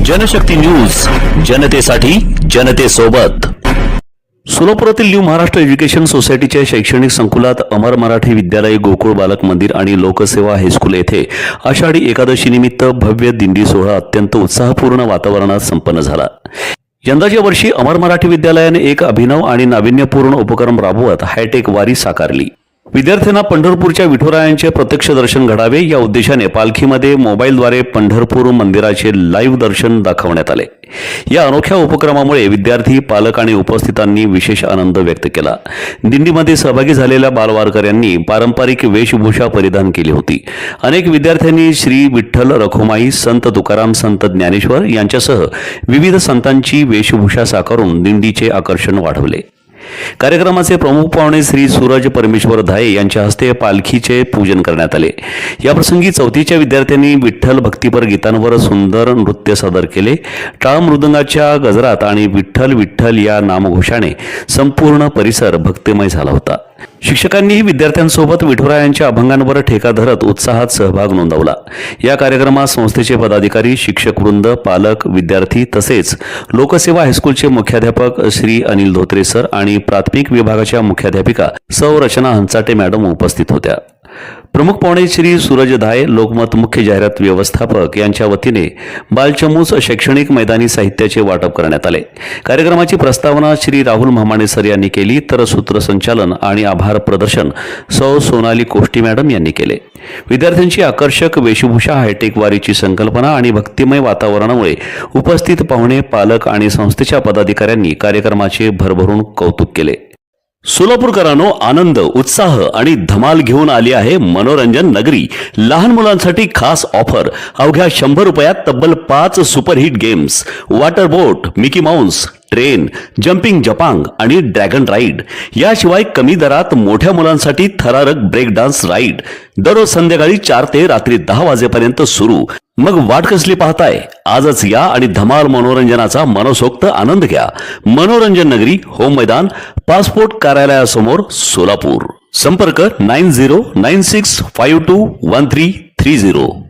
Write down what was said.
Janshakti news, जनतेसाठी जनतेसोबत। सोलापुरातील new Maharashtra education सोसायटीच्या शैक्षणिक संकुलात अमर मराठी विद्यालय, गोकुळ बालक मंदिर आणि लोकसेवा हायस्कूल येथे आषाढी एकादशी निमित्त भव्य दिंडी सोहळा अत्यंत उत्साहपूर्ण वातावरणात संपन्न झाला। यंदाच्या वर्षी अमर मराठी विद्यालयाने एक अभिनव आणि नाविन्यपूर्ण उपक्रम राबवत हायटेक वारी साकारली। विद्यार्थ्यांना पंढरपूरच्या विठुरायांचे प्रत्यक्ष दर्शन घडावे या उद्देशाने पालखीमध्ये मोबाईलद्वारे पंढरपूर मंदिराचे लाईव्ह दर्शन दाखवण्यात आले। या अनोख्या उपक्रमामुळे विद्यार्थी, पालक आणि उपस्थितांनी विशेष आनंद व्यक्त केला। दिंडीमध्ये सहभागी झालेल्या बालवारकऱ्यांनी पारंपरिक वेशभूषा परिधान केली होती। अनेक विद्यार्थ्यांनी श्री विठ्ठल रखुमाई, संत तुकाराम, संत ज्ञानेश्वर यांच्यासह विविध संतांची वेशभूषा साकारून दिंडीचे आकर्षण वाढवले। कार्यक्रमाचे प्रमुख पाहुणे श्री सूरज परमेश्वर धाये यांच्या हस्ते पालखीचे पूजन करण्यात आले। याप्रसंगी चौथीच्या विद्यार्थ्यांनी विठ्ठल भक्तिपर गीतांवर सुंदर नृत्य सादर केले। टाळ मृदंगाच्या गजरात आणि विठ्ठल विठ्ठल या नामघोषाने संपूर्ण परिसर भक्तिमय झाला होता। शिक्षकांनीही विद्यार्थ्यांसोबत विठुरायांच्या अभंगांवर ठेका धरत उत्साहात सहभाग नोंदवला। या कार्यक्रमात संस्थेचे पदाधिकारी, शिक्षक वृंद, पालक, विद्यार्थी तसेच लोकसेवा हायस्कूलचे मुख्याध्यापक श्री अनिल धोत्रे सर आणि प्राथमिक विभागाच्या मुख्याध्यापिका सौ रचना हंचाटे मॅडम उपस्थित होत्या। प्रमुख पाहुणे श्री सूरज धाये, लोकमत मुख्य जाहिरात व्यवस्थापक यांच्या वतीने बालचमूस शैक्षणिक मैदानी साहित्याचे वाटप करण्यात आले। कार्यक्रमाची प्रस्तावना श्री राहुल म्हामाणे सर यांनी केली, तर सूत्रसंचालन आणि आभार प्रदर्शन सौ सोनाली कोष्टी मॅडम यांनी केले। विद्यार्थ्यांची आकर्षक वेशभूषा, हायटेक वारीची संकल्पना आणि भक्तिमय वातावरणामुळे उपस्थित पाहुणे, पालक आणि संस्थेच्या पदाधिकाऱ्यांनी कार्यक्रमाचे भरभरून कौतुक केले। सोलापूरकरांनो, आनंद, उत्साह आणि धमाल घेऊन आली आहे मनोरंजन नगरी। लहान मुलांसाठी खास ऑफर, अवघ्या 100 रुपयात तब्बल 5 सुपरहिट गेम्स, वॉटर बोट, मिकी माउस, ट्रेन, जम्पिंग जपांग आणि ड्रॅगन राईड। याशिवाय कमी दरात मोठ्या मुलांसाठी थरारक ब्रेक डान्स राईड दररोज संध्याकाळी 4 ते रात्री 10 वाजेपर्यंत सुरू। मग वाट कसली पाहताय? आजच या आणि धमाल मनोरंजनाचा मनसोक्त आनंद घ्या। मनोरंजन नगरी, होम मैदान, पासपोर्ट कार्यालयासमोर, सोलापूर। संपर्क 9096521330।